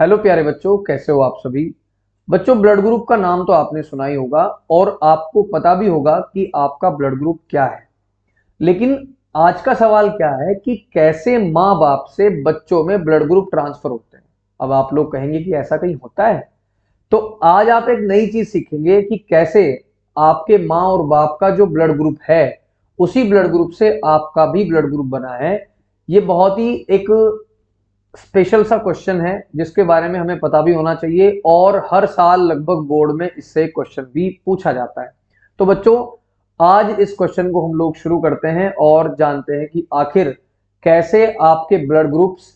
Hello प्यारे बच्चों, कैसे हो आप सभी। बच्चों, ब्लड ग्रुप का नाम तो आपने सुना ही होगा और आपको पता भी होगा कि आपका ब्लड ग्रुप क्या है। लेकिन आज का सवाल क्या है कि कैसे माँ बाप से बच्चों में ब्लड ग्रुप ट्रांसफर होते हैं। अब आप लोग कहेंगे कि ऐसा कहीं होता है, तो आज आप एक नई चीज सीखेंगे कि कैसे आपके माँ और बाप का जो ब्लड ग्रुप है उसी ब्लड ग्रुप से आपका भी ब्लड ग्रुप बना है। ये बहुत ही एक स्पेशल सा क्वेश्चन है जिसके बारे में हमें पता भी होना चाहिए और हर साल लगभग बोर्ड में इससे क्वेश्चन भी पूछा जाता है। तो बच्चों, आज इस क्वेश्चन को हम लोग शुरू करते हैं और जानते हैं कि आखिर कैसे आपके ब्लड ग्रुप्स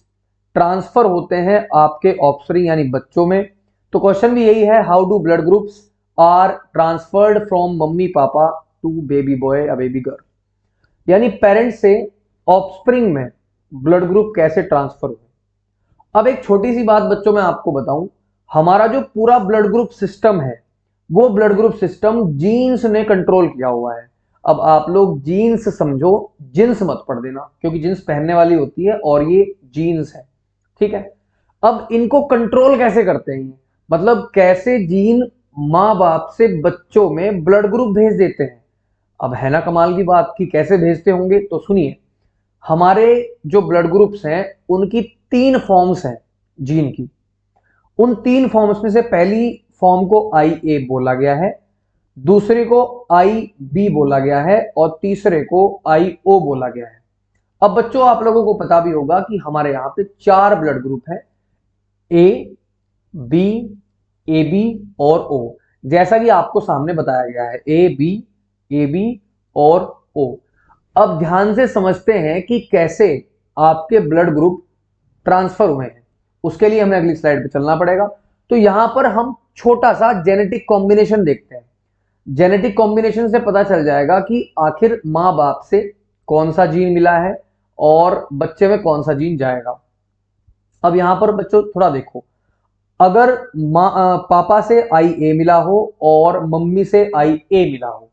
ट्रांसफर होते हैं आपके ऑफस्प्रिंग यानी बच्चों में। तो क्वेश्चन भी यही है, how do blood groups are transferred from mummy papa to baby boy या बेबी गर्ल, यानी पेरेंट्स से ऑफस्प्रिंग में ब्लड ग्रुप कैसे ट्रांसफर हुए। अब एक छोटी सी बात बच्चों मैं आपको बताऊं, हमारा जो पूरा ब्लड ग्रुप सिस्टम है वो ब्लड ग्रुप सिस्टम जीन्स ने कंट्रोल किया हुआ है। अब आप लोग जीन्स समझो, जिन्स मत पढ़ देना, क्योंकि जिन्स पहनने वाली होती है और ये जीन्स है, ठीक है। अब इनको कंट्रोल कैसे करते हैं, मतलब कैसे जीन माँ बाप से बच्चों में ब्लड ग्रुप भेज देते हैं। अब है ना कमाल की बात कि कैसे भेजते होंगे, तो सुनिए। हमारे जो ब्लड ग्रुप्स हैं उनकी तीन फॉर्म्स हैं जीन की। उन तीन फॉर्म्स में से पहली फॉर्म को आई ए बोला गया है, दूसरे को आई बी बोला गया है और तीसरे को आई ओ बोला गया है। अब बच्चों, आप लोगों को पता भी होगा कि हमारे यहां पे चार ब्लड ग्रुप है, ए बी, ए बी और ओ। जैसा कि आपको सामने बताया गया है, ए बी और ओ। अब ध्यान से समझते हैं कि कैसे आपके ब्लड ग्रुप ट्रांसफर हुए हैं। उसके लिए हमें अगली स्लाइड पे चलना पड़ेगा। तो यहां पर हम छोटा सा जेनेटिक कॉम्बिनेशन देखते हैं। जेनेटिक कॉम्बिनेशन से पता चल जाएगा कि आखिर माँ बाप से कौन सा जीन मिला है और बच्चे में कौन सा जीन जाएगा। अब यहां पर बच्चों थोड़ा देखो, अगर पापा से आई ए मिला हो और मम्मी से आई ए मिला हो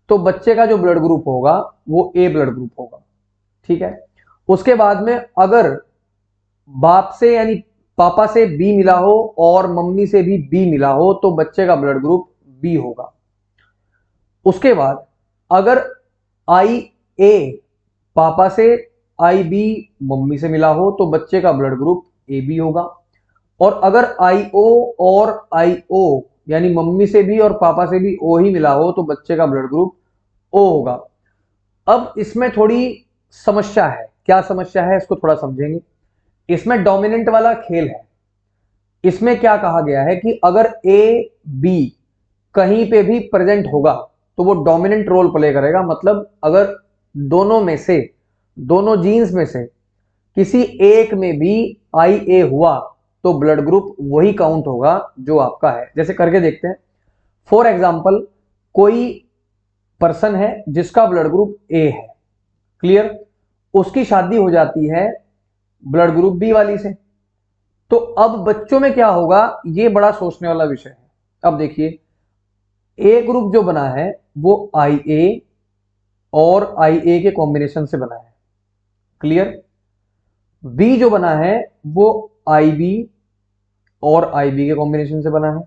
तो बच्चे का जो ब्लड ग्रुप होगा वो ए ब्लड ग्रुप होगा, ठीक है। उसके बाद में अगर बाप से यानी पापा से बी मिला हो और मम्मी से भी बी मिला हो तो बच्चे का ब्लड ग्रुप बी होगा। उसके बाद अगर आई ए पापा से, आई बी मम्मी से मिला हो तो बच्चे का ब्लड ग्रुप ए बी होगा। और अगर आई ओ और आई ओ यानी मम्मी से भी और पापा से भी ओ ही मिला हो तो बच्चे का ब्लड ग्रुप ओ होगा। अब इसमें थोड़ी समस्या है। क्या समस्या है इसको थोड़ा समझेंगे। इसमें डोमिनेंट वाला खेल है। इसमें क्या कहा गया है कि अगर ए बी कहीं पे भी प्रेजेंट होगा तो वो डोमिनेंट रोल प्ले करेगा। मतलब अगर दोनों में से, दोनों जीन्स में से किसी एक में भी आई ए हुआ तो ब्लड ग्रुप वही काउंट होगा जो आपका है। जैसे करके देखते हैं। फॉर एग्जाम्पल, कोई पर्सन है जिसका ब्लड ग्रुप ए है, क्लियर। उसकी शादी हो जाती है ब्लड ग्रुप बी वाली से। तो अब बच्चों में क्या होगा, ये बड़ा सोचने वाला विषय है। अब देखिए, ए ग्रुप जो बना है वो आई ए और आई ए के कॉम्बिनेशन से बना है, क्लियर। बी जो बना है वो आई बी और आई बी के कॉम्बिनेशन से बना है।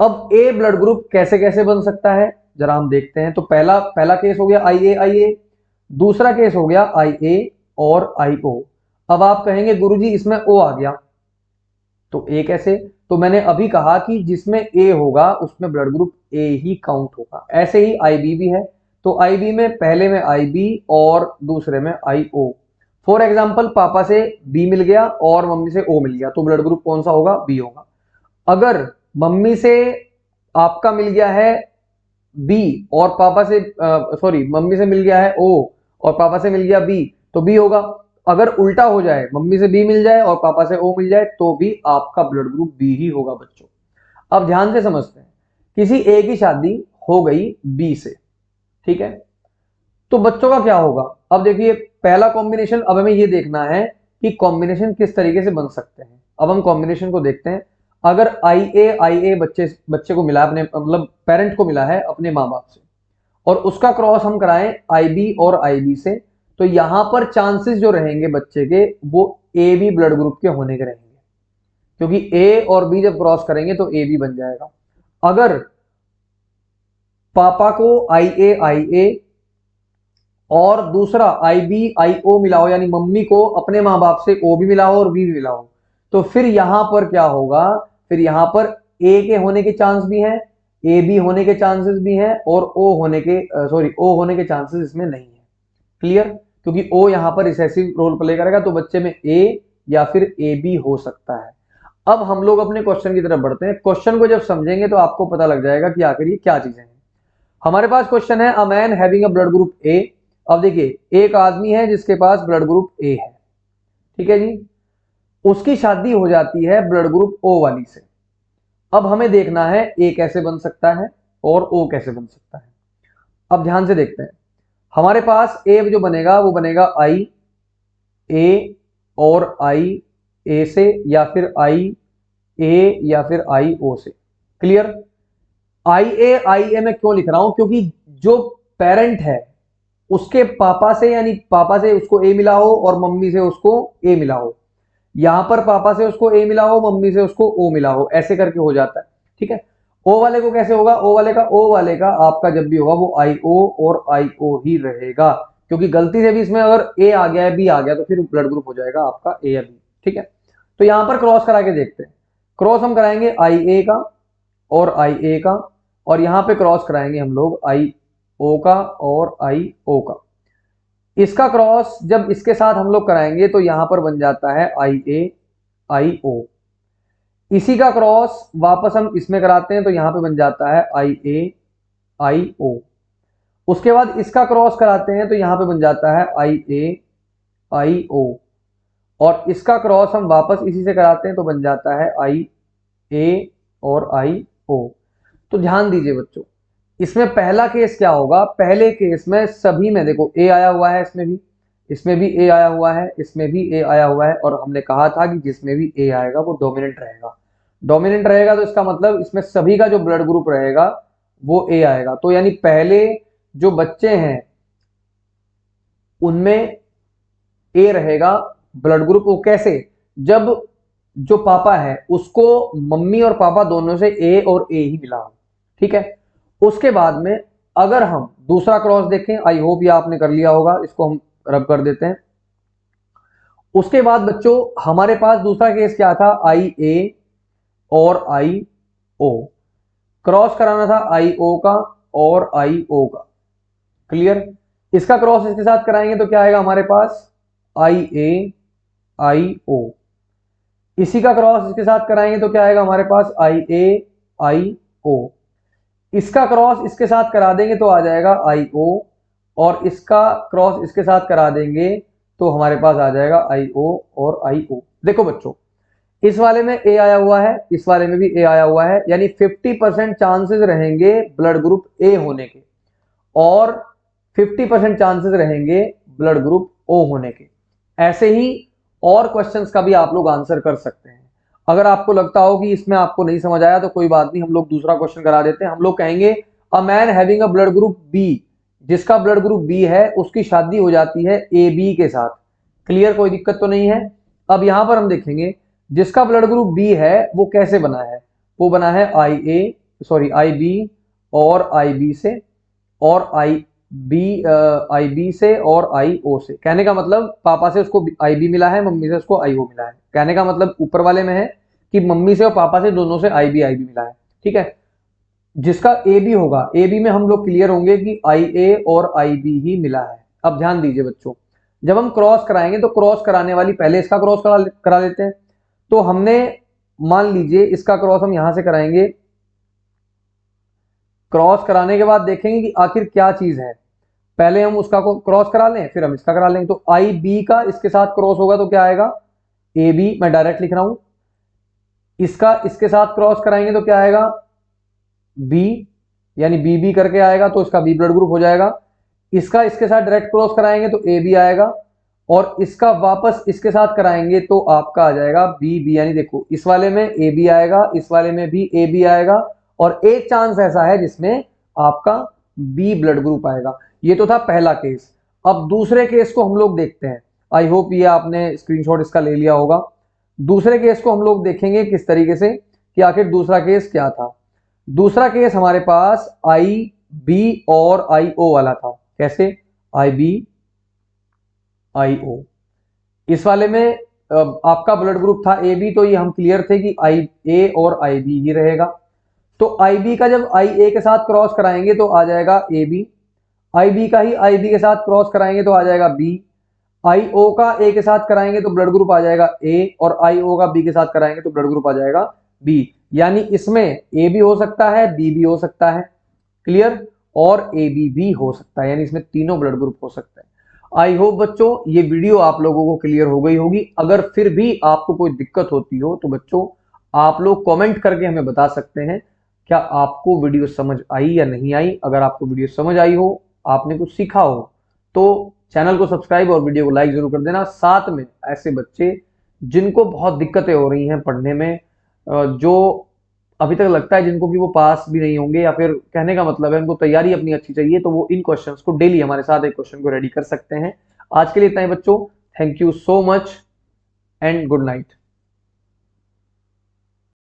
अब ए ब्लड ग्रुप कैसे कैसे बन सकता है जरा हम देखते हैं। तो पहला पहला केस हो गया आई ए, दूसरा केस हो गया आई ए और आई ओ। अब आप कहेंगे गुरुजी इसमें ओ आ गया तो ए कैसे। तो मैंने अभी कहा कि जिसमें ए होगा उसमें blood group A he count होगा। ऐसे ही आई बी भी है, तो आई बी में पहले में आई बी और दूसरे में आई ओ। फॉर एग्जाम्पल, पापा से बी मिल गया और मम्मी से ओ मिल गया तो ब्लड ग्रुप कौन सा होगा, बी होगा। अगर मम्मी से आपका मिल गया है बी और पापा से सॉरी मम्मी से मिल गया है ओ और पापा से मिल गया बी तो बी होगा। अगर उल्टा हो जाए, मम्मी से बी मिल जाए और पापा से ओ मिल जाए तो भी आपका ब्लड ग्रुप बी ही होगा बच्चों। अब ध्यान से समझते हैं, किसी ए की शादी हो गई बी से, ठीक है। तो बच्चों का क्या होगा। अब देखिए, पहला कॉम्बिनेशन, अब हमें ये देखना है कि कॉम्बिनेशन किस तरीके से बन सकते हैं। अब हम कॉम्बिनेशन को देखते हैं। अगर आई ए बच्चे को मिला, अपने मतलब पेरेंट को मिला है अपने माँ बाप से, और उसका क्रॉस हम कराएं आई बी और आई बी से, तो यहां पर चांसेस जो रहेंगे बच्चे के वो ए बी ब्लड ग्रुप के होने के रहेंगे, क्योंकि ए और बी जब क्रॉस करेंगे तो ए बी बन जाएगा। अगर पापा को आई ए और दूसरा आई बी आई ओ मिला हो, यानी मम्मी को अपने माँ बाप से ओ भी मिला हो और बी भी मिला हो, तो फिर यहां पर क्या होगा, फिर यहां पर ए के होने के चांस भी हैं, ए बी होने के चांसेस भी हैं, और ओ होने के ओ होने के चांसेस इसमें नहीं है। क्लियर? क्योंकि ओ यहां पर रिसेसिव रोल प्ले करेगा, तो बच्चे में ए या फिर ए बी हो सकता है। अब हम लोग अपने क्वेश्चन की तरफ बढ़ते हैं। क्वेश्चन को जब समझेंगे तो आपको पता लग जाएगा कि आखिर ये क्या चीजें हैं। हमारे पास क्वेश्चन है, अ man having a blood group A. अब देखिए, एक आदमी है जिसके पास ब्लड ग्रुप ए है, ठीक है जी, उसकी शादी हो जाती है ब्लड ग्रुप ओ वाली से। अब हमें देखना है ए कैसे बन सकता है और ओ कैसे बन सकता है। अब ध्यान से देखते हैं। हमारे पास ए जो बनेगा वो बनेगा आई ए और आई ए से, या फिर आई ए या फिर आई ओ से। क्लियर? आई ए मैं क्यों लिख रहा हूं, क्योंकि जो पेरेंट है उसके पापा से, यानी पापा से उसको ए मिला हो और मम्मी से उसको ए मिला हो, यहां पर पापा से उसको ए मिला हो, मम्मी से उसको ओ मिला हो, ऐसे करके हो जाता है। ठीक है? ओ वाले को कैसे होगा, ओ वाले का आपका जब भी होगा वो आई ओ और आई ओ ही रहेगा, क्योंकि गलती से भी इसमें अगर ए आ गया है, बी आ गया, तो फिर ब्लड ग्रुप हो जाएगा आपका ए या बी। ठीक है? तो यहां पर क्रॉस करा के देखते हैं। क्रॉस हम कराएंगे आई ए का और आई ए का, और यहां पे क्रॉस कराएंगे हम लोग आई ओ का और आई ओ का। इसका क्रॉस जब इसके साथ हम लोग कराएंगे तो यहां पर बन जाता है आई ए आई ओ। इसी का क्रॉस वापस हम इसमें कराते हैं तो यहां पे बन जाता है आई ए आई ओ। उसके बाद इसका क्रॉस कराते हैं तो यहां पे बन जाता है आई ए आई ओ, और इसका क्रॉस हम वापस इसी से कराते हैं तो बन जाता है आई ए और आई ओ। तो ध्यान दीजिए बच्चों, इसमें पहला केस क्या होगा, पहले केस में सभी में देखो ए आया हुआ है, इसमें भी ए आया हुआ है, इसमें भी ए आया हुआ है, और हमने कहा था कि जिसमें भी ए आएगा वो डोमिनेंट रहेगा। डोमिनेंट रहेगा तो इसका मतलब इसमें सभी का जो ब्लड ग्रुप रहेगा वो ए आएगा। तो यानी पहले जो बच्चे हैं उनमें ए रहेगा ब्लड ग्रुप। वो कैसे, जब जो पापा है उसको मम्मी और पापा दोनों से ए और ए ही मिला हो। ठीक है? उसके बाद में अगर हम दूसरा क्रॉस देखें, आई होप ये आपने कर लिया होगा, इसको हम रब कर देते हैं। उसके बाद बच्चों हमारे पास दूसरा केस क्या था, आई ए और आई ओ। क्रॉस कराना था आई ओ का और आई ओ का। क्लियर? इसका क्रॉस इसके साथ कराएंगे तो क्या आएगा हमारे पास, आई ए आई ओ। इसी का क्रॉस इसके साथ कराएंगे तो क्या आएगा हमारे पास, आई ए आई ओ। इसका क्रॉस इसके साथ करा देंगे तो आ जाएगा आई ओ, और इसका क्रॉस इसके साथ करा देंगे तो हमारे पास आ जाएगा आई ओ और आई ओ। देखो बच्चों, इस वाले में ए आया हुआ है, इस वाले में भी ए आया हुआ है, यानी 50% चांसेस रहेंगे ब्लड ग्रुप ए होने के, और 50% चांसेस रहेंगे ब्लड ग्रुप ओ होने के। ऐसे ही और क्वेश्चंस का भी आप लोग आंसर कर सकते हैं। अगर आपको लगता हो कि इसमें आपको नहीं समझ आया तो कोई बात नहीं, हम लोग दूसरा क्वेश्चन करा देते हैं। हम लोग कहेंगे, a man having a blood group B, जिसका ब्लड ग्रुप बी है उसकी शादी हो जाती है ए बी के साथ। क्लियर? कोई दिक्कत तो नहीं है। अब यहां पर हम देखेंगे जिसका ब्लड ग्रुप बी है वो कैसे बना है, वो बना है आई बी और आई बी से, और आई बी से और आई ओ से। कहने का मतलब पापा से उसको आई बी मिला है, मम्मी से उसको आई ओ मिला है। कहने का मतलब ऊपर वाले में है कि मम्मी से और पापा से दोनों से आई बी मिला है। ठीक है? जिसका ए बी होगा, ए बी में हम लोग क्लियर होंगे कि आई ए और आई बी ही मिला है। अब ध्यान दीजिए बच्चों, जब हम क्रॉस कराएंगे तो क्रॉस कराने वाली पहले इसका क्रॉस करा लेते हैं। तो हमने मान लीजिए इसका क्रॉस हम यहां से कराएंगे, क्रॉस कराने के बाद देखेंगे कि आखिर क्या चीज है। पहले हम उसका को क्रॉस करा लें, फिर हम इसका करा लेंगे। तो आई बी का इसके साथ क्रॉस होगा तो क्या आएगा, ए बी, मैं डायरेक्ट लिख रहा हूं। इसका इसके साथ क्रॉस कराएंगे तो क्या आएगा, बी, यानी बी बी करके आएगा तो इसका बी ब्लड ग्रुप हो जाएगा। इसका इसके साथ डायरेक्ट क्रॉस कराएंगे तो ए बी आएगा, और इसका वापस इसके साथ कराएंगे तो आपका आ जाएगा बी बी। यानी देखो, इस वाले में ए बी आएगा, इस वाले में भी ए बी आएगा, और एक चांस ऐसा है जिसमें आपका बी ब्लड ग्रुप आएगा। ये तो था पहला केस। अब दूसरे केस को हम लोग देखते हैं। आई होप ये आपने स्क्रीनशॉट इसका ले लिया होगा। दूसरे केस को हम लोग देखेंगे किस तरीके से कि आखिर दूसरा केस क्या था। दूसरा केस हमारे पास आई बी और आई ओ वाला था। कैसे? आई बी आई ओ। इस वाले में आपका ब्लड ग्रुप था ए बी, तो ये हम क्लियर थे कि आई ए और आई बी ही रहेगा। तो आई बी का जब आई ए के साथ क्रॉस कराएंगे तो आ जाएगा ए बी, आई बी का ही आई बी के साथ क्रॉस कराएंगे तो आ जाएगा बी, आई ओ का ए के साथ कराएंगे तो ब्लड ग्रुप आ जाएगा ए, और आई ओ का बी के साथ कराएंगे तो ब्लड ग्रुप आ जाएगा बी। यानी इसमें ए भी हो सकता है, बी भी हो सकता है, क्लियर, और ए बी भी हो सकता है, यानी इसमें तीनों ब्लड ग्रुप हो सकते हैं। आई होप बच्चों ये वीडियो आप लोगों को क्लियर हो गई होगी। अगर फिर भी आपको कोई दिक्कत होती हो तो बच्चों आप लोग कमेंट करके हमें बता सकते हैं क्या आपको वीडियो समझ आई या नहीं आई। अगर आपको वीडियो समझ आई हो, आपने कुछ सीखा हो, तो चैनल को सब्सक्राइब और वीडियो को लाइक जरूर कर देना। साथ में ऐसे बच्चे जिनको बहुत दिक्कतें हो रही हैं पढ़ने में, जो अभी तक लगता है जिनको कि वो पास भी नहीं होंगे, या फिर कहने का मतलब है उनको तैयारी अपनी अच्छी चाहिए, तो वो इन क्वेश्चंस को डेली हमारे साथ एक क्वेश्चन को रेडी कर सकते हैं। आज के लिए इतना ही बच्चों, thank you so much and good night.